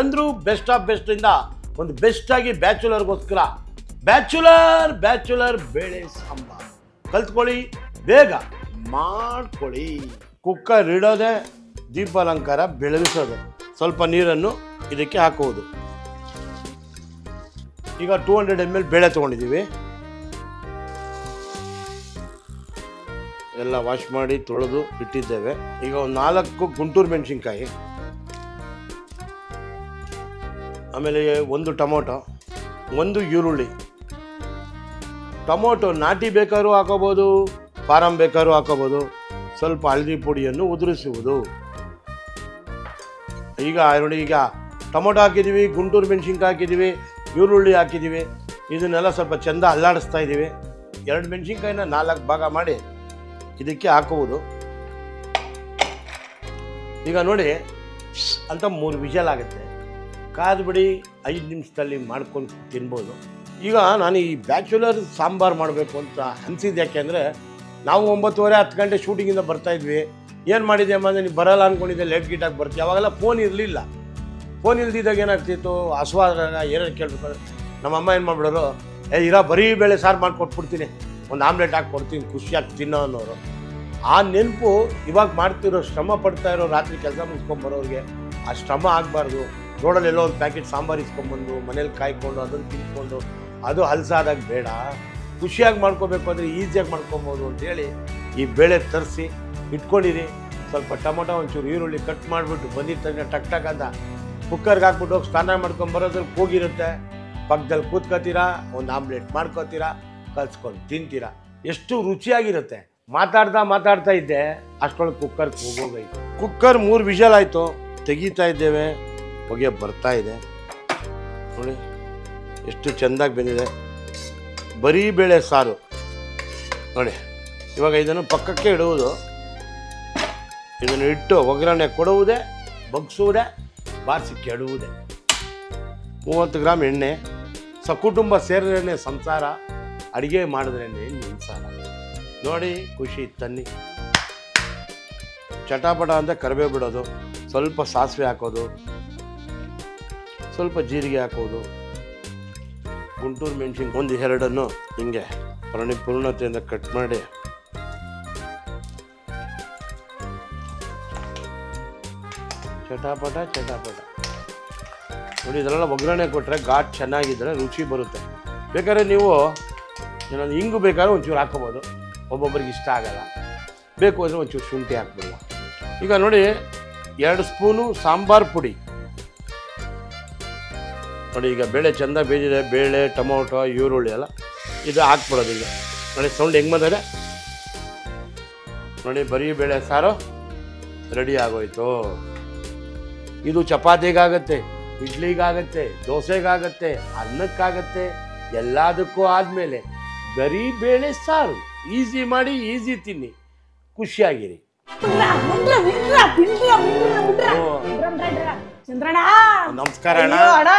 ಏನಂದ್ರು best of best ಇಂದ ಒಂದು ಬೆಸ್ಟ್ ಆಗಿ ಬ್ಯಾಚುಲರ್ಗೋಸ್ಕರ ಬ್ಯಾಚುಲರ್ ಬೇಳೆ ಸಾಂಬಾರ್ ಕಲ್ತ್ಕೊಳ್ಳಿ, ಬೇಗ ಮಾಡ್ಕೊಳ್ಳಿ. ಕುಕ್ಕರ್ ಇಡೋದೆ, ದೀಪಾಲಂಕಾರ ಬೆಳಗಿಸೋದೆ, ಸ್ವಲ್ಪ ನೀರನ್ನು ಇದಕ್ಕೆ ಹಾಕುವುದು. ಈಗ 200 ml ಬೇಳೆ ತೊಗೊಂಡಿದ್ದೀವಿ. ಎಲ್ಲ ವಾಶ್ ಮಾಡಿ ತೊಳೆದು ಇಟ್ಟಿದ್ದೇವೆ. ಈಗ ಒಂದು 4 ಗುಂಟೂರು ಮೆಣಸಿನ್ಕಾಯಿ, ಆಮೇಲೆ 1 ಟೊಮೊಟೊ, 1 ಈರುಳ್ಳಿ. ಟೊಮೊಟೊ ನಾಟಿ ಬೇಕಾದ್ರೂ ಹಾಕೋಬೋದು, ಫಾರಂ ಬೇಕಾದ್ರೂ ಹಾಕೋಬೋದು. ಸ್ವಲ್ಪ ಹಳದಿ ಪುಡಿಯನ್ನು ಉದುರಿಸುವುದು. ಈಗ ನೋಡಿ, ಈಗ ಟೊಮೊಟೊ ಹಾಕಿದ್ದೀವಿ, ಗುಂಟೂರು ಮೆಣಸಿನ್ಕಾಯಿ ಹಾಕಿದ್ದೀವಿ, ಈರುಳ್ಳಿ ಹಾಕಿದ್ದೀವಿ. ಇದನ್ನೆಲ್ಲ ಸ್ವಲ್ಪ ಚೆಂದ ಅಲ್ಲಾಡಿಸ್ತಾ ಇದ್ದೀವಿ. 2 ಮೆಣಸಿನ್ಕಾಯಿನ 4 ಭಾಗ ಮಾಡಿ ಇದಕ್ಕೆ ಹಾಕುವುದು. ಈಗ ನೋಡಿ ಅಂತ 3 ವಿಷಲ್ ಆಗುತ್ತೆ. ಕಾದ್ಬಿಡಿ, 5 ನಿಮಿಷದಲ್ಲಿ ಮಾಡ್ಕೊಂಡು ತಿನ್ಬೋದು. ಈಗ ನಾನು ಈ ಬ್ಯಾಚುಲರ್ ಸಾಂಬಾರು ಮಾಡಬೇಕು ಅಂತ ಅನಿಸಿದ್ದು ಯಾಕೆಂದರೆ, ನಾವು 9:30-10 ಗಂಟೆ ಶೂಟಿಂಗಿಂದ ಬರ್ತಾಯಿದ್ವಿ. ಏನು ಮಾಡಿದೆ ಅಮ್ಮ ಅಂದರೆ, ನೀವು ಬರಲ್ಲ ಅಂದ್ಕೊಂಡಿದ್ದೆ, ಲೇಟ್ ಗೀಟಾಗಿ ಬರ್ತೀವಿ. ಅವಾಗೆಲ್ಲ ಫೋನ್ ಇರಲಿಲ್ಲ. ಫೋನ್ ಇಲ್ದಿದ್ದಾಗ ಏನಾಗ್ತಿತ್ತು, ಹಸುವಾದಾಗ ಏನಾರು ಕೇಳಬೇಕಾದ್ರೆ ನಮ್ಮಮ್ಮ ಏನು ಮಾಡಿಬಿಡೋರು, ಇರೋ ಬರೀ ಬೇಳೆ ಸಾರು ಮಾಡಿಕೊಟ್ಬಿಡ್ತೀನಿ, ಒಂದು ಆಮ್ಲೆಟ್ ಹಾಕಿ ಕೊಡ್ತೀನಿ, ಖುಷಿಯಾಗಿ ತಿನ್ನೋ ಅನ್ನೋರು. ಆ ನೆನಪು ಇವಾಗ ಮಾಡ್ತಿರೋ, ಶ್ರಮ ಪಡ್ತಾ ಇರೋ, ರಾತ್ರಿ ಕೆಲಸ ಮುಗಿಸ್ಕೊಂಬರೋರಿಗೆ ಆ ಶ್ರಮ ಆಗಬಾರ್ದು. ರೋಡಲ್ಲಿ ಎಲ್ಲೋ ಒಂದು ಪ್ಯಾಕೆಟ್ ಸಾಂಬಾರು ಇಸ್ಕೊಂಬಂದು ಮನೇಲಿ ಕಾಯ್ಕೊಂಡು ಅದನ್ನು ತಿನ್ಕೊಂಡು ಅದು ಹಲಸಾದಾಗ ಬೇಡ. ಖುಷಿಯಾಗಿ ಮಾಡ್ಕೋಬೇಕು ಅಂದರೆ ಈಸಿಯಾಗಿ ಮಾಡ್ಕೊಬೋದು ಅಂತೇಳಿ ಈ ಬೇಳೆ ತರಿಸಿ ಇಟ್ಕೊಂಡಿರಿ. ಸ್ವಲ್ಪ ಟೊಮೊಟೊ, ಒಂಚೂರು ಈರುಳ್ಳಿ ಕಟ್ ಮಾಡಿಬಿಟ್ಟು ಬಂದಿದ್ದ ತಕ್ಷಣ ಟಕ್ ಟಕ್ ಅಂತ ಕುಕ್ಕರ್ಗೆ ಹಾಕ್ಬಿಟ್ಟು ಹೋಗಿ ಸ್ನಾನ ಮಾಡ್ಕೊಂಬರೋದ್ರಲ್ಲಿ ಕೂಗಿರುತ್ತೆ. ಪಕ್ಕದಲ್ಲಿ ಕೂತ್ಕೋತೀರಾ, ಒಂದು ಆಮ್ಲೆಟ್ ಮಾಡ್ಕೋತೀರಾ, ಕಲ್ಸ್ಕೊಂಡು ತಿಂತೀರಾ. ಎಷ್ಟು ರುಚಿಯಾಗಿರುತ್ತೆ. ಮಾತಾಡ್ತಾ ಇದ್ದೆ, ಅಷ್ಟೊಳಗೆ ಕುಕ್ಕರ್ ಹೋಗೋಗೈತೆ. ಕುಕ್ಕರ್ 3 ವಿಷಲ್ ಆಯಿತು, ತೆಗಿತಾ ಇದ್ದೇವೆ. ಹೊಗೆ ಬರ್ತಾ ಇದೆ ನೋಡಿ, ಎಷ್ಟು ಚೆಂದಾಗಿ ಬಂದಿದೆ. ಬರೀ ಬೇಳೆ ಸಾರು ನೋಡಿ. ಇವಾಗ ಇದನ್ನು ಪಕ್ಕಕ್ಕೆ ಇಡುವುದು. ಇದನ್ನು ಇಟ್ಟು ಒಗ್ಗರಣೆ ಕೊಡುವುದೇ, ಬಗ್ಸುವುದೇ, ಬಾರಿಸಿ ಕೆಡುವುದೇ. 30 ಗ್ರಾಮ್ ಎಣ್ಣೆ. ಸಕುಟುಂಬ ಸೇರಿದ್ರೇ ಸಂಸಾರ, ಅಡುಗೆ ಮಾಡಿದ್ರೇ ನಿಂಸಾರ. ನೋಡಿ, ಖುಷಿ ತನ್ನಿ. ಚಟಾಪಟ ಅಂತ ಕರಿಬೇವು ಬಿಡೋದು, ಸ್ವಲ್ಪ ಸಾಸಿವೆ ಹಾಕೋದು, ಸ್ವಲ್ಪ ಜೀರಿಗೆ ಹಾಕೋದು, ಗುಂಟೂರು ಮೆಣಸಿನ್ಕಾಯಿ 1-2 ಹಿಂಗೆ ಪೂರ್ಣತೆಯಿಂದ ಕಟ್ ಮಾಡಿ ಚಟಾಪಟ ನೋಡಿ. ಇದೆಲ್ಲ ಒಗ್ಗರಣೆ ಕೊಟ್ಟರೆ ಘಾಟ್ ಚೆನ್ನಾಗಿದ್ದರೆ ರುಚಿ ಬರುತ್ತೆ. ಬೇಕಾದ್ರೆ ನೀವು ಏನಾದ್ರು ಹಿಂಗು ಬೇಕಾದ್ರೆ ಒಂಚೂರು ಹಾಕೋಬೋದು, ಒಬ್ಬೊಬ್ಬರಿಗೆ ಇಷ್ಟ ಆಗಲ್ಲ. ಬೇಕು ಅಂದರೆ ಒಂಚೂರು ಶುಂಠಿ ಹಾಕ್ಬಿಡುವ. ಈಗ ನೋಡಿ, 2 ಸ್ಪೂನು ಸಾಂಬಾರು ಪುಡಿ ನೋಡಿ. ಈಗ ಬೇಳೆ ಚೆಂದ ಬೇಯಿಸಿದೆ, ಬೇಳೆ, ಟೊಮೊಟೊ, ಈರುಳ್ಳಿ ಎಲ್ಲ ಇದು ಹಾಕ್ಬಿಡೋದು. ಈಗ ನೋಡಿ ಸೌಂಡ್ ಹೆಂಗೆ ಬಂದಿದೆ ನೋಡಿ. ಬರೀ ಬೇಳೆ ಸಾರು ರೆಡಿ ಆಗೋಯ್ತು. ಇದು ಚಪಾತಿಗಾಗತ್ತೆ, ಇಡ್ಲಿಗಾಗತ್ತೆ, ದೋಸೆಗಾಗತ್ತೆ, ಅನ್ನಕ್ಕಾಗತ್ತೆ, ಎಲ್ಲದಕ್ಕೂ ಆದಮೇಲೆ ಬರೀ ಬೇಳೆ ಸಾರು. ಈಸಿ ಮಾಡಿ, ಈಸಿ ತಿನ್ನಿ, ಖುಷಿಯಾಗಿರಿ. ನಮಸ್ಕಾರ ಅಣ್ಣ.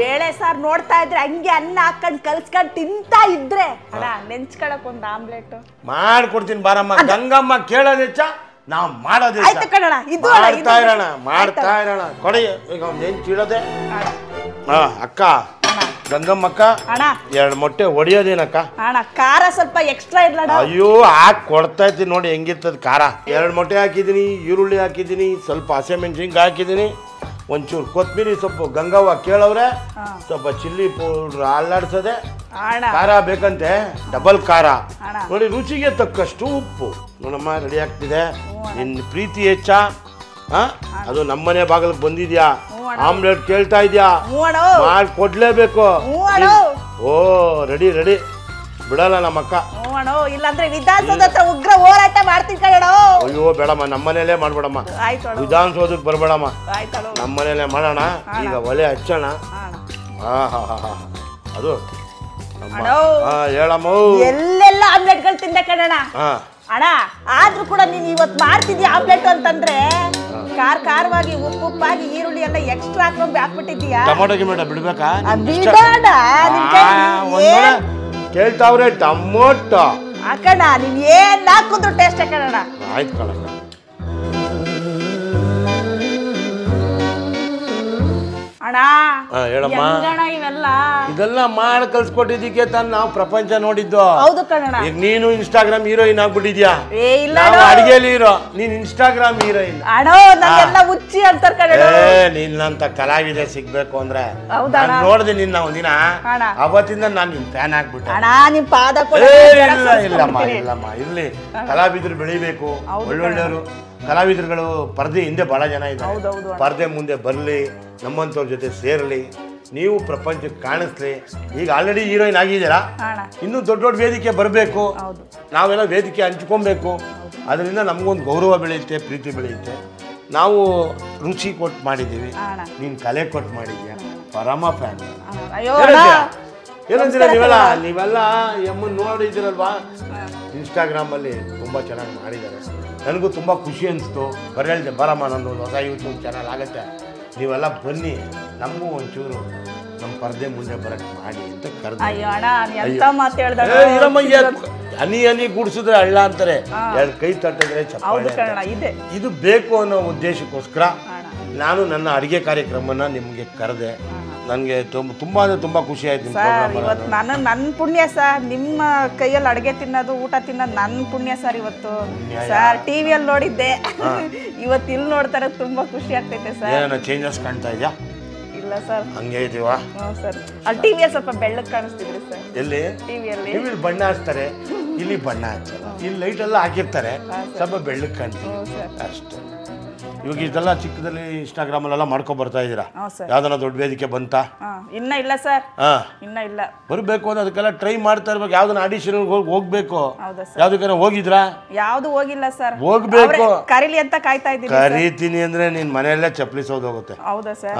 ಬೇಳೆ ಸಾರ್ ನೋಡ್ತಾ ಇದ್ರೆ ಹಂಗೆ ಅನ್ನ ಹಾಕೊಂಡ್ ಕಲ್ಸ್ಕೊಂಡ್ ತಿಂತಾ ಇದ್ರೆ ಅಣ್ಣ, ನೆಂಚ್ಕೊಳಕ್ ಒಂದು ಆಮ್ಲೆಟ್ ಮಾಡ್ಕೊಡ್ತೀನಿ ಬಾರಮ್ಮ. ಗಂಗಮ್ಮ ಕೇಳೋದೆಚ್ಚ, ನಾವು ಮಾಡೋದೇ ಮಾಡ್ತಾ ಇರೋಣ. ಕೊಡಿ ಈಗ ನೆಂಚಿಡೋದೆ. ಅಕ್ಕ, ಗಂಗಮ್ಮಕ್ಕ, 2 ಮೊಟ್ಟೆ ಹೊಡಿಯೋದೇನಕ್ಕ? ಅಣ್ಣ, ಖಾರ ಸ್ವಲ್ಪ ಎಕ್ಸ್ಟ್ರಾ ಇರ್ಲ. ಅಯ್ಯೋ, ಹಾಕಿ ಕೊಡ್ತಾ ಇದ್ದೀನಿ ನೋಡಿ ಹೆಂಗಿರ್ತದ ಖಾರ. 2 ಮೊಟ್ಟೆ ಹಾಕಿದ್ದೀನಿ, ಈರುಳ್ಳಿ ಹಾಕಿದ್ದೀನಿ, ಸ್ವಲ್ಪ ಹಸಿಮೆಣಸಿನ್ಕಾಯಿ ಹಾಕಿದ್ದೀನಿ, ಒಂಚೂರು ಕೊತ್ತಂಬರಿ ಸೊಪ್ಪು. ಗಂಗವ್ವ ಕೇಳವ್ರೆ, ಸ್ವಲ್ಪ ಚಿಲ್ಲಿ ಪೌಡ್ರ್ ಅಲ್ಲಾಡ್ಸದೆ. ಖಾರ ಬೇಕಂತೆ, ಡಬಲ್ ಖಾರ ನೋಡಿ. ರುಚಿಗೆ ತಕ್ಕಷ್ಟು ಉಪ್ಪು ನೋಡಮ್ಮ. ರೆಡಿ ಆಗ್ತಿದೆ. ನಿನ್ನ ಪ್ರೀತಿ ಹೆಚ್ಚ, ಅದು ನಮ್ಮನೆ ಬಾಗಿಲಿಗೆ ಬಂದಿದ್ಯಾ, ಆಮ್ಲೆಟ್ ಕೇಳ್ತಾ ಇದ್ಯಾ, ಮಾಡಿ ಕೊಡ್ಲೇಬೇಕು. ಓ ರೆಡಿ ಬಿಡಲ್ಲ ನಮ್ಮಕ್ಕ. ಇಲ್ಲಾಂದ್ರೆ ವಿಧಾನಸೌಧ ಹತ್ರ ಉಗ್ರ ಹೋರಾಟ ಮಾಡ್ತೀನಿ ಕಣೋ. ಅಯ್ಯೋ ಬೇಡಮ್ಮ, ನಮ್ಮನೇಲೇ ಮಾಡ್ಬೇಡಮ್ಮ, ವಿಧಾನಸೌಧಕ್ಕೆ ಬರ್ಬೇಡಮ್ಮ, ನಮ್ಮನೇಲೆ ಮಾಡೋಣ. ಈಗ ಒಲೆ ಹಚ್ಚೋಣ. ಅದು ಹೇಳಮ್ಮ. ಎಲ್ಲೆಲ್ಲ ಆಮ್ಲೆಟ್ಗಳು ತಿಂದೆ ಕಣಣ್ಣ. ಅಣ್ಣ, ಆದ್ರೂ ಕೂಡ ನೀನ್ ಇವತ್ತು ಮಾಡ್ತಿದ್ಯಾ ಆಮ್ಲೆಟ್ ಅಂತಂದ್ರೆ ಖಾರವಾಗಿ ಉಪ್ಪಾಗಿ ಈರುಳ್ಳಿ ಎಲ್ಲ ಎಕ್ಸ್ಟ್ರಾ ಹಾಕ್ಬಿಟ್ಟಿದ್ಯಾ. ಟೊಮೊಟೊ ಗಿಮೊಟೊ ಬಿಡ್ಬೇಕಾ? ಕೇಳ್ತಾವ್ರೆ ಟೊಮೊಟೊ ಹಾಕಣ. ನೀವ್ ಏನ್ ಹಾಕಿದ್ರು ಟೇಸ್ಟ್ ಹಾಕಣ. ಆಯ್ತು ಕಣಕ್ಕ. ಅಣ್ಣ ಹೇಳಮ್ಮ. ಹೆಂಗಣ್ಣ ಇವೆಲ್ಲ? ಇದೆಲ್ಲ ಮಾಡಿ ಕಲ್ಸ್ಕೊಟ್ಟಿದ್ದಕ್ಕೆ ತಾನು ನಾವು ಪ್ರಪಂಚ ನೋಡಿದ್ದು. ಹೌದು ಕಣಣ್ಣ. ಈಗ ನೀನು ಇನ್ಸ್ಟಾಗ್ರಾಮ್ ಹೀರೋಯಿನ್ ಆಗ್ಬಿಟ್ಟಿದ್ಯಾ. ಏ ಇಲ್ಲ ನಾವು ಅಡಿಗೆಲಿ ಹೀರೋ, ನೀನ್ ಇನ್ಸ್ಟಾಗ್ರಾಮ್ ಹೀರೋಯಿನ್. ಅಣ್ಣ ನನ್ನೆಲ್ಲ ಹುಚ್ಚಿ ಅಂತಾರ ಕಣಣ್ಣ. ನಿನ್ನಂತ ಕಲಾವಿದೆ ಸಿಗ್ಬೇಕು ಅಂದ್ರೆ ಹೌದಣ್ಣ. ನೋಡ್ದೆ ನಿನ್ನ ಒಂದಿನ, ಅಣ್ಣ. ಅವತ್ತಿಂದ ನಾನು ನಿನ್ ಫ್ಯಾನ್ ಆಗ್ಬಿಟ್ಟೆ. ಅಣ್ಣ ನಿಮ್ ಪಾದ ಇಲ್ಲಮ್ಮ ಇರ್ಲಿ, ಕಲಾವಿದ್ರು ಬೆಳಿಬೇಕು, ಒಳ್ಳೊಳ್ಳೆಯವರು ಕಲಾವಿದರುಗಳು ಪರದೆ ಹಿಂದೆ ಬಹಳ ಜನ ಇದ್ದಾರೆ. ಪರದೆ ಮುಂದೆ ಬರಲಿ, ನಮ್ಮಂತವ್ರ ಜೊತೆ ಸೇರ್ಲಿ, ನೀವು ಪ್ರಪಂಚಕ್ಕೆ ಕಾಣಿಸ್ಲಿ. ಈಗ ಆಲ್ರೆಡಿ ಹೀರೋಯಿನ್ ಆಗಿದ್ದೀರಾ, ಇನ್ನೂ ದೊಡ್ಡ ದೊಡ್ಡ ವೇದಿಕೆ ಬರಬೇಕು, ನಾವೆಲ್ಲ ವೇದಿಕೆ ಹಂಚ್ಕೊಬೇಕು. ಅದರಿಂದ ನಮಗೊಂದು ಗೌರವ ಬೆಳೆಯುತ್ತೆ, ಪ್ರೀತಿ ಬೆಳೆಯುತ್ತೆ. ನಾವು ರುಚಿ ಕೊಟ್ಟು ಮಾಡಿದ್ದೀವಿ, ನೀನು ಕಲೆ ಕೊಟ್ಟು ಮಾಡಿದ್ಯಾ, ಪರಮ ಫ್ಯಾನ್. ಏನಂತೀರ ನೀವೆಲ್ಲ ಎಮ್ಮನ್ ನೋಡಿದ್ದೀರಲ್ವಾ, ಇನ್ಸ್ಟಾಗ್ರಾಮಲ್ಲಿ ತುಂಬ ಚೆನ್ನಾಗಿ ಮಾಡಿದ್ದಾರೆ. ನನಗೂ ತುಂಬ ಖುಷಿ ಅನಿಸ್ತು. ಹೇಳಿದೆ ಬರಮ್ಮ, ನನ್ನದು ಹೊಸ ಯೂಟ್ಯೂಬ್ ಚಾನಲ್ ಆಗುತ್ತೆ, ನೀವೆಲ್ಲ ಬನ್ನಿ, ನಮಗೂ ಒಂಚೂರು ನಮ್ಮ ಪರದೆ ಮುಂದೆ ಬರಕ್ಕೆ ಮಾಡಿ ಅಂತ ಕರೆದು. ಹನಿ ಹನಿ ಗುಡಿಸಿದ್ರೆ ಹಳ್ಳ ಅಂತಾರೆ, ಎರಡು ಕೈ ತಟ್ಟಿದ್ರೆ ಚಪ್ಪಾಳೆ. ಇದು ಬೇಕು ಅನ್ನೋ ಉದ್ದೇಶಕ್ಕೋಸ್ಕರ ನಾನು ನನ್ನ ಅಡುಗೆ ಕಾರ್ಯಕ್ರಮನ ನಿಮಗೆ ಕರೆದೆ. ನನಗೆ ತುಂಬ ಅಂದರೆ ತುಂಬ ಖುಷಿ ಆಯ್ತು. ಇವತ್ತು ನನ್ನ ಪುಣ್ಯ ಸರ್, ನಿಮ್ಮ ಕೈಯಲ್ಲಿ ಅಡುಗೆ ತಿನ್ನೋದು, ಊಟ ತಿನ್ನೋದು ನನ್ನ ಪುಣ್ಯ ಸರ್. ಇವತ್ತು ಸರ್ ಟಿವಿಯಲ್ಲಿ ನೋಡಿದ್ದೆ, ಇವತ್ತು ಇಲ್ಲಿ ನೋಡ್ತಾರೆ, ತುಂಬಾ ಖುಷಿ ಆಗ್ತೈತೆ ಸರ್. ಏನೋ ಚೇಂಜಸ್ ಕಾಣ್ತಾ ಇದೆಯಾ? ಇಲ್ಲ ಸರ್, ಹಂಗೆ ಇದೀವಾ ಸರ್? ಅಲ್ಲಿ ಟಿವಿಯಲ್ಲಿ ಸ್ವಲ್ಪ ಬೆಳ್ಳಗೆ ಕಾಣಿಸ್ತಿದ್ರಿ ಸರ್. ಎಲ್ಲಿ? ಟಿವಿಯಲ್ಲಿ ಬಣ್ಣ ಹಚ್ತಾರೆ, ಇಲ್ಲಿ ಬಣ್ಣ ಹಚ್ತಾರೆ, ಇಲ್ಲಿ ಲೈಟ್ ಎಲ್ಲ ಹಾಕಿರ್ತಾರೆ, ಸ್ವಲ್ಪ ಬೆಳ್ಳಗೆ ಕಾಣ್ತೀವಿ ಅಷ್ಟೇ. ಇವಾಗ ಇದೆಲ್ಲ ಚಿಕ್ಕದಲ್ಲಿ ಇನ್ಸ್ಟಾಗ್ರಾಮಲ್ಲೆಲ್ಲ ಮಾಡ್ಕೊಂಡು ಬರ್ತಾ ಇದ್ದೀರಾ? ಯಾವ್ದನ್ನ ದೊಡ್ಡ ವೇದಿಕೆ ಬಂತಾ? ಇನ್ನ ಇಲ್ಲ ಸರ್, ಇನ್ನ ಇಲ್ಲ. ಬರಬೇಕು ಅಂದ್ರೆ ಅದಕ್ಕೆಲ್ಲ ಟ್ರೈ ಮಾಡ್ತಾ ಇರ್ಬೇಕು. ಯಾವ್ದನ್ನ ಆಡಿಷನ್ ಹೋಗ್ಬೇಕು. ಯಾವ್ದಕ್ಕೆ ಹೋಗಿದ್ರಾ? ಯಾವ್ದು ಹೋಗಿಲ್ಲ ಸರ್, ಹೋಗ್ಬೇಕು. ಕರೀಲಿ ಅಂತ ಕಾಯ್ತಾ ಇದ್ದೀನಿ. ಕರೀತೀನಿ ಅಂದ್ರೆ ನಿನ್ ಮನೆಯಲ್ಲೇ ಚಪ್ಪಲಿಸೋದು ಹೋಗುತ್ತೆ. ಹೌದಾ ಸರ್?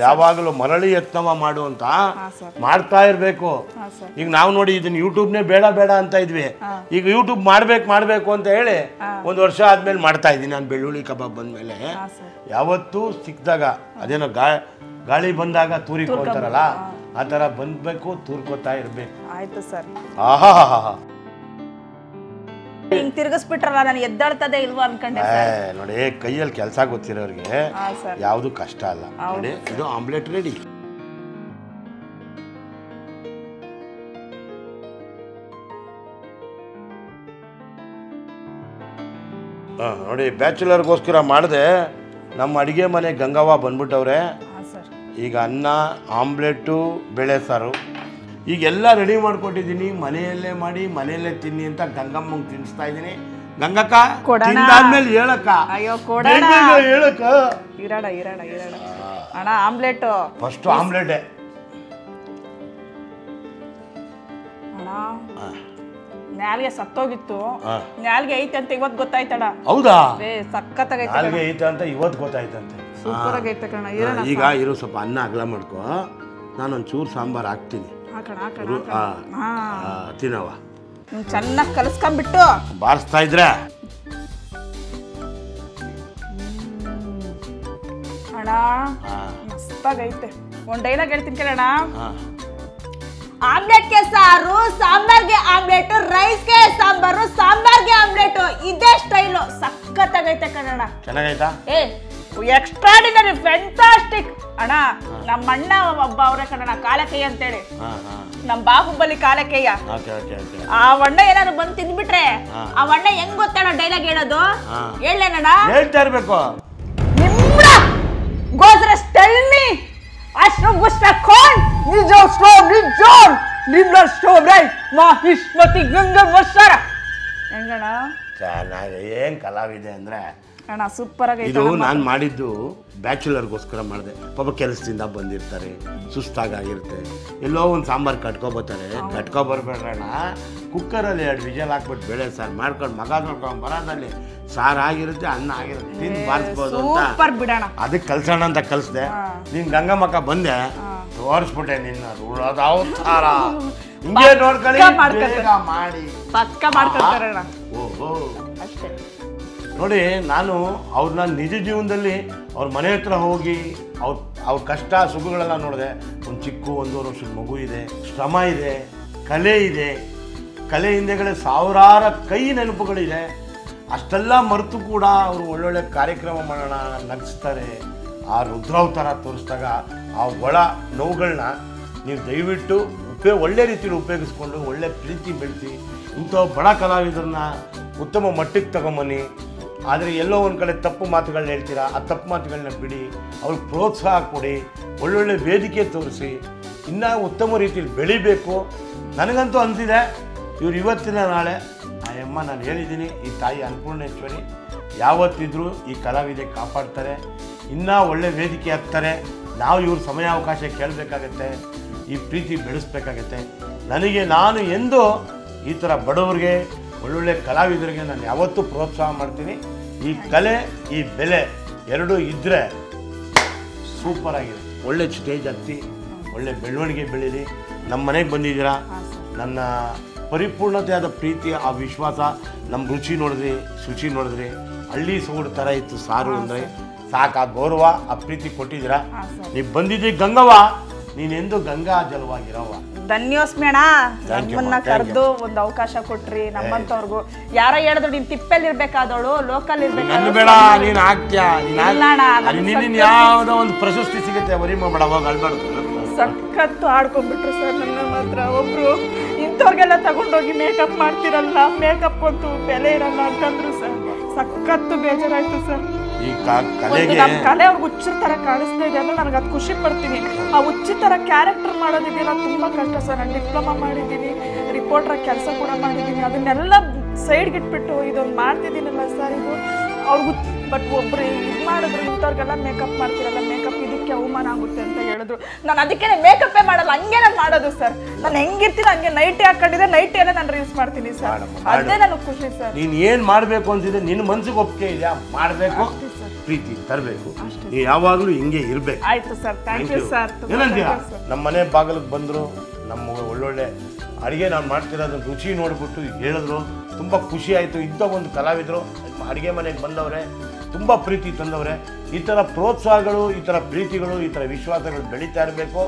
ಯಾವಾಗಲೂ ಮರಳಿ ಯತ್ನವ ಮಾಡು ಅಂತ ಮಾಡ್ತಾ ಇರ್ಬೇಕು. ಈಗ ನಾವು ನೋಡಿ ಇದನ್ನ ಯೂಟ್ಯೂಬ್ನೇ ಬೇಡ ಬೇಡ ಅಂತ ಇದ್ವಿ, ಈಗ ಯೂಟ್ಯೂಬ್ ಮಾಡ್ಬೇಕು ಅಂತ ಹೇಳಿ 1 ವರ್ಷ ಆದ್ಮೇಲೆ ಮಾಡ್ತಾ ಇದ್ದೀನಿ. ನಾನು ಬೆಳ್ಳುಳ್ಳಿ ಕಬಾಬ್ ಬಂದ್ಮೇಲೆ ಯಾವತ್ತೂ ಸಿಕ್ಕಿದಾಗ ಅದೇನೋ ಗಾಳಿ ಬಂದಾಗ ತೂರಿಕೊಂತಾರಲ್ಲ, ಆ ಥರ ಬಂದ್ಬೇಕು, ತೂರ್ಕೋತಾ ಇರ್ಬೇಕು. ಆಯ್ತು ಸರ್. ಆಹಾ, ಹಿಂಗ್ ತಿರ್ಗಿಸ್ಬಿಟ್ರಲ್ಲ, ನಾನು ಎದ್ದಾಳ್ತದೆ ಇಲ್ವಾ ಅನ್ಕೊಂಡೆ. ನೋಡಿ, ಕೈಯಲ್ಲಿ ಕೆಲಸ ಗೊತ್ತಿರೋರಿಗೆ ಯಾವುದು ಕಷ್ಟ ಅಲ್ಲ. ನೋಡಿ, ಇದು ಆಮ್ಲೆಟ್ ರೆಡಿ. ನೋಡಿ, ಬ್ಯಾಚುಲರ್ಗೋಸ್ಕರ ಮಾಡಿದೆ. ನಮ್ಮ ಅಡುಗೆ ಮನೆ ಗಂಗವ್ವ ಬಂದ್ಬಿಟ್ಟವ್ರೆ. ಈಗ ಅನ್ನ, ಆಮ್ಲೆಟ್ಟು, ಬೇಳೆ ಸಾರು ಈಗೆಲ್ಲ ರೆಡಿ ಮಾಡ್ಕೊಟ್ಟಿದ್ದೀನಿ. ಮನೆಯಲ್ಲೇ ಮಾಡಿ ಮನೆಯಲ್ಲೇ ತಿನ್ನಿ ಅಂತ ಗಂಗಮ್ಮಂಗೆ ತಿನ್ನಿಸ್ತಾ ಇದ್ದೀನಿ. ಗಂಗಕ್ಕ ತಿಂದಾದ್ಮೇಲೆ ಹೇಳಕ್ಕ. ಹೇಳಕ್ಕ ಇರಾಡ ಅಣ್ಣ, ಆಮ್ಲೆಟ್ ಫಸ್ಟ್. ಆಮ್ಲೆಟೇ ನಾಲ್ಗೆ ಸತ್ತೋಗಿತ್ತು, ನಾಲ್ಗೆ ಐತೆ ಅಂತ ಇವತ್ತು ಗೊತ್ತಾಯ್ತಡ. ಹೌದಾ? ಸಕ್ಕತ್ತಾಗೈತೆ. ನಾಲ್ಗೆ ಐತೆ ಅಂತ ಇವತ್ತು ಗೊತ್ತಾಯ್ತಂತೆ. ಸೂಪರ್ ಆಗೈತೆ ಕಣ. ಈಗ ಇರೋ ಸ್ವಲ್ಪ ಅನ್ನ ಅಗಲ ಮಾಡ್ಕೋ, ನಾನೊಂದು ಚೂರು ಸಾಂಬಾರು ಹಾಕ್ತೀನಿ. ತಿನ್ನವ ಚೆನ್ನಾಗಿ ಕಲಸ್ಕೊಂಡ್ಬಿಟ್ಟು ಬಾರಿಸ್ತಾ ಇದ್ರೆ. ಅಣ್ಣ ಮಸ್ತಾಗೈತೆ. ಒಂದು ಡೈಲಾಗ್ ಹೇಳ್ತೀನಿ ಕೇಳೋಣ. ಆಮ್ಲೆಟ್ಗೆ ಸಾರು, ಸಾಂಬಾರ್ಗೆ ಆಮ್ಲೆಟ್, ರೈಸ್ಗೆ ಸಾಂಬಾರು, ಸಾಂಬಾರ್ಗೆ ಆಮ್ಲೆಟ್, ಇದೇ ಸ್ಟೈಲು. ಸಖತ್ತಾಗೈತೆ ಕಣಣ್ಣ. ಚೆನ್ನಾಗೈತಾ? ಎಕ್ಸ್ಟ್ರಾಡಿನರಿ, ಫ್ಯಾಂಟಾಸ್ಟಿಕ್ ಅಣ್ಣ. ನಮ್ಮ ಅಣ್ಣ ಒಬ್ಬ ಅವ್ರೆ ಕಣಣ್ಣ, ಕಾಲಕಯ್ಯ ಅಂತೇಳಿ, ನಮ್ ಬಾಹುಬಲಿ ಕಾಲಕಯ್ಯ. ಆ ಅಣ್ಣ ಏನಾದ್ರು ಬಂದು ತಿಂದ್ಬಿಟ್ರೆ, ಆ ಅಣ್ಣ ಹೆಂಗ್ ಗೊತ್ತಣ್ಣ ಡೈಲಾಗ್ ಹೇಳೋದು? ಹೇಳೇನಣ್ಣ? ಹೇಳ್ತಾ ಇರ್ಬೇಕು. ನಿಮ್ರ ಗೋಸ್ರೆಸ್ ಟೆಲ್ ಮೀ ಅಶ್ರಫ್ ಮುಸ್ತಖಾನ್ ನಿಜೋ ಸ್ಟೋರಿ ಜೋನ್ ನಿಮ್ರ ಸ್ಟೋರಿ ಮಾಹಿಷ್ಮತಿ ಗಂಗಾ ಮಸ್ಸರ. ಹೆಂಗಣ್ಣ? ಚೆನ್ನಾಗಿ. ಏನ್ ಕಲಾವಿದೆ ಅಂದ್ರೆ ಅಣ್ಣ, ಸೂಪರ್ ಆಗಿ. ಇದು ನಾನು ಮಾಡಿದ್ದು ಬ್ಯಾಚುಲರ್ಗೋಸ್ಕರ ಮಾಡಿದೆ. ಪಾಪ ಕೆಲಸದಿಂದ ಬಂದಿರ್ತಾರೆ, ಸುಸ್ತಾಗಿರುತ್ತೆ, ಎಲ್ಲೋ ಒಂದು ಸಾಂಬಾರು ಕಟ್ಕೊಬರ್ತಾರೆ. ಕಟ್ಕೊಬರ್ಬೇಡ್ರಣ್ಣ, ಕುಕ್ಕರಲ್ಲಿ 2 ವಿಜಲ್ ಹಾಕ್ಬಿಟ್ಟು ಬೇಳೆ ಸಾರು ಮಾಡ್ಕೊಂಡು ಮಗ ನೋಡ್ಕೊಂಡು ಬರೋದಲ್ಲಿ ಸಾರು ಆಗಿರುತ್ತೆ, ಅನ್ನ ಆಗಿರುತ್ತೆ, ತಿಂದು ಬಾರಿಸ್ಬೋದು ಅಂತ ಅದಕ್ಕೆ ಕಲ್ಸೋಣ ಅಂತ ಕಲಿಸ್ದೆ. ನೀನು ಗಂಗಮ್ಮಕ್ಕ ಬಂದೆ, ತೋರಿಸ್ಬಿಟ್ಟೆ ನಿನ್ನ ಅವತಾರ. ಹಿಂಗೆ ನೋಡ್ಕೊಳ್ಳಿ, ಮಾಡಿ ಪಕ್ಕ ಮಾಡ್ಕೊಳ್ತಾರಣ್ಣ. ಓಹೋ ಅಷ್ಟೇ. ನೋಡಿ, ನಾನು ಅವ್ರನ್ನ ನಿಜ ಜೀವನದಲ್ಲಿ ಅವ್ರ ಮನೆ ಹತ್ರ ಹೋಗಿ ಅವ್ರ ಕಷ್ಟ ಸುಖಗಳೆಲ್ಲ ನೋಡಿದೆ. ಒಂದು ಚಿಕ್ಕ 1.5 ವರ್ಷದ ಮಗು ಇದೆ, ಶ್ರಮ ಇದೆ, ಕಲೆ ಇದೆ, ಕಲೆ ಹಿಂದೆಗಡೆ ಸಾವಿರಾರು ಕೈ ನೆನಪುಗಳಿದೆ. ಅಷ್ಟೆಲ್ಲ ಮರೆತು ಕೂಡ ಅವರು ಒಳ್ಳೊಳ್ಳೆ ಕಾರ್ಯಕ್ರಮ ಮಾಡೋಣ ನಗಿಸ್ತಾರೆ. ಆ ರುದ್ರಾವತಾರ ತೋರಿಸಿದಾಗ ಆ ಒಳ ನೋವುಗಳನ್ನ ನೀವು ದಯವಿಟ್ಟು ಒಳ್ಳೆ ರೀತಿಯಲ್ಲಿ ಉಪಯೋಗಿಸ್ಕೊಂಡು ಒಳ್ಳೆ ಪ್ರೀತಿ ಬೆಳೆಸಿ ಇಂಥ ಬಡ ಕಲಾವಿದರನ್ನ ಉತ್ತಮ ಮಟ್ಟಕ್ಕೆ ತಗೊಂಬನ್ನಿ. ಆದರೆ ಎಲ್ಲೋ ಒಂದು ಕಡೆ ತಪ್ಪು ಮಾತುಗಳನ್ನ ಹೇಳ್ತೀರಾ, ಆ ತಪ್ಪು ಮಾತುಗಳನ್ನ ಬಿಡಿ, ಅವ್ರಿಗೆ ಪ್ರೋತ್ಸಾಹ ಕೊಡಿ, ಒಳ್ಳೊಳ್ಳೆ ವೇದಿಕೆ ತೋರಿಸಿ, ಇನ್ನೂ ಉತ್ತಮ ರೀತಿಯಲ್ಲಿ ಬೆಳಿಬೇಕು. ನನಗಂತೂ ಅನಿಸಿದೆ ಇವ್ರು ಇವತ್ತಿನ ನಾಳೆ ಆ ಅಮ್ಮ ನಾನು ಹೇಳಿದ್ದೀನಿ, ಈ ತಾಯಿ ಅನ್ನಪೂರ್ಣೇಶ್ವರಿ ಯಾವತ್ತಿದ್ರೂ ಈ ಕಲಾವಿದೆ ಕಾಪಾಡ್ತಾರೆ, ಇನ್ನೂ ಒಳ್ಳೆ ವೇದಿಕೆ ಆಗ್ತಾರೆ. ನಾವು ಇವ್ರ ಸಮಯಾವಕಾಶ ಕೇಳಬೇಕಾಗತ್ತೆ, ಈ ಪ್ರೀತಿ ಬೆಳೆಸ್ಬೇಕಾಗತ್ತೆ. ನಾನು ಎಂದು ಈ ಥರ ಬಡವರಿಗೆ ಒಳ್ಳೊಳ್ಳೆ ಕಲಾವಿದರಿಗೆ ನಾನು ಯಾವತ್ತೂ ಪ್ರೋತ್ಸಾಹ ಮಾಡ್ತೀನಿ. ಈ ಕಲೆ ಈ ಬೆಲೆ ಎರಡೂ ಇದ್ದರೆ ಸೂಪರ್ ಆಗಿದೆ. ಒಳ್ಳೆ ಸ್ಟೇಜ್ ಹತ್ತಿ ಒಳ್ಳೆ ಬೆಳವಣಿಗೆ ಬೆಳೀಲಿ. ನಮ್ಮ ಮನೆಗೆ ಬಂದಿದ್ದೀರಾ, ನನ್ನ ಪರಿಪೂರ್ಣತೆಯಾದ ಪ್ರೀತಿ, ಆ ವಿಶ್ವಾಸ, ನಮ್ಮ ರುಚಿ ನೋಡಿದ್ರಿ, ಶುಚಿ ನೋಡಿದ್ರಿ, ಹಳ್ಳಿ ಸೊಗಡು ಥರ ಇತ್ತು ಸಾರು ಅಂದರೆ ಸಾಕು. ಆ ಗೌರವ ಆ ಪ್ರೀತಿ ಕೊಟ್ಟಿದ್ದೀರಾ. ನೀವು ಬಂದಿದ್ದೀವಿ ಗಂಗವ್ವ, ನೀನೆಂದು ಗಂಗಾ ಜಲವಾಗಿರವ್ವ. ಧನ್ಯೋಸ್ಮಿ ಅಣ್ಣ, ನಮ್ಮನ್ನ ಕರೆದು ಒಂದು ಅವಕಾಶ ಕೊಟ್ರಿ. ನಮ್ಮಂತವ್ರಿಗೂ ಯಾರ ಹೇಳಿದ್ರು ನೀನ್ ತಿಪ್ಪೆಲ್ ಇರ್ಬೇಕಾದವಳು ಲೋಕಲ್ ಇರ್ಬೇಕು ಬೇಡ, ನೀನ್ ಆಗ್ತೀಯ, ಯಾವ್ದೋ ಒಂದು ಪ್ರಶಸ್ತಿ ಸಿಗುತ್ತೆ, ವರಿ ಮಾಡಬೇಡ, ಅವಾಗ ಅಳ್ಬಾರ್ದು. ಸಖತ್ತು ಆಡ್ಕೊಂಡ್ಬಿಟ್ರು ಸರ್ ನನ್ನ ಮಾತ್ರ. ಒಬ್ರು ಇಂಥವ್ರಿಗೆಲ್ಲ ತಗೊಂಡೋಗಿ ಮೇಕಪ್ ಮಾಡ್ತಿರಲ್ಲ, ಮೇಕಪ್ ಅಂತೂ ಬೆಲೆ ಇರಲ್ಲ ಅಂತಂದ್ರು ಸರ್. ಸಖತ್ತು ಬೇಜಾರಾಯ್ತು ಸರ್. ನಮ್ಮ ಕಲೆ ಅವ್ರಿಗೆ ಹುಚ್ಚರ ತರ ಕಾಣಿಸ್ತಾ ಇದೆ ಅಂದ್ರೆ ನನಗೆ ಅದು ಖುಷಿ ಪಡ್ತೀನಿ. ಆ ಹುಚ್ಚಿ ತರ ಕ್ಯಾರೆಕ್ಟರ್ ಮಾಡೋದಿದೆಯಲ್ಲ ತುಂಬಾ ಕಷ್ಟ ಸರ್. ನಾನು ಡಿಪ್ಲೊಮಾ ಮಾಡಿದ್ದೀನಿ, ರಿಪೋರ್ಟರ್ ಕೆಲಸ ಕೂಡ ಮಾಡಿದ್ದೀನಿ. ಅದನ್ನೆಲ್ಲ ಸೈಡ್ಗೆ ಇಟ್ಬಿಟ್ಟು ಇದೊಂದು ಮಾಡ್ತಿದ್ದೀನಲ್ಲ ಸರ್, ಇದು ಅವ್ರಿಗೂ. ಬಟ್ ಒಬ್ರು ಇದು ಮಾಡಿದ್ರು, ಇಂಥವ್ರಿಗೆಲ್ಲ ಮೇಕಪ್ ಮಾಡ್ತಿರಲ್ಲ, ಮೇಕಪ್ ಇದಕ್ಕೆ ಅವಮಾನ ಆಗುತ್ತೆ ಅಂತ ಹೇಳಿದ್ರು. ನಾನು ಅದಕ್ಕೆ ಮೇಕಪ್ಪೇ ಮಾಡಲ್ಲ, ಹಂಗೆ ನಾನು ಮಾಡೋದು ಸರ್. ನಾನು ಹೆಂಗಿರ್ತೀನಿ ಹಂಗೆ ನೈಟಿ ಹಾಕೊಂಡಿದ್ರೆ ನೈಟಿ ಎಲ್ಲ ನಾನು ರೀಲ್ಸ್ ಮಾಡ್ತೀನಿ ಸರ್. ಅದೇ ನನಗೆ ಖುಷಿ ಸರ್. ನೀನು ಏನು ಮಾಡಬೇಕು ಅಂತಿದೆ, ನಿನ್ನ ಮನ್ಸಿಗೆ ಒಪ್ಪಿಗೆ ಇದೆಯಾ, ಮಾಡಬೇಕು, ಪ್ರೀತಿ ತರಬೇಕು, ನೀವು ಯಾವಾಗಲೂ ಹಿಂಗೆ ಇರಬೇಕು. ಆಯ್ತು ಸರ್, ಥ್ಯಾಂಕ್ ಯು ಸರ್. ಏನಂತೀಯ? ನಮ್ಮ ಮನೆ ಬಾಗಿಲಿಗೆ ಬಂದರು, ನಮ್ಮ ಒಳ್ಳೊಳ್ಳೆ ಅಡುಗೆ ನಾನು ಮಾಡ್ತಿರೋದನ್ನ ರುಚಿ ನೋಡ್ಬಿಟ್ಟು ಹೇಳಿದ್ರು, ತುಂಬ ಖುಷಿ ಆಯಿತು. ಇಂಥ ಒಂದು ಕಲಾವಿದರು ಅಡುಗೆ ಮನೆಗೆ ಬಂದವರೇ, ತುಂಬ ಪ್ರೀತಿ ತಂದವರೇ. ಈ ಥರ ಪ್ರೋತ್ಸಾಹಗಳು, ಈ ಥರ ಪ್ರೀತಿಗಳು, ಈ ಥರ ವಿಶ್ವಾಸಗಳು ಬೆಳೀತಾ ಇರಬೇಕು.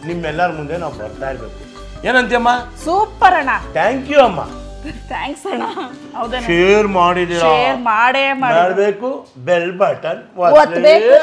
ನಿಮ್ಮೆಲ್ಲರ ಮುಂದೆ ನಾವು ಬರ್ತಾ ಇರಬೇಕು. ಏನಂತೀಯಮ್ಮ? ಸೂಪರ್ ಅಣ್ಣ. ಥ್ಯಾಂಕ್ ಯು ಅಮ್ಮ. ಥ್ಯಾಂಕ್ಸ್ ಅಣ್ಣ. ಹೌದಾ, ಶೇರ್ ಮಾಡಿದ್ದೀರಾ, ಶೇರ್ ಮಾಡೇ ಮಾಡಬೇಕು, ಬೆಲ್ ಬಟನ್ ಒತ್ತಬೇಕು.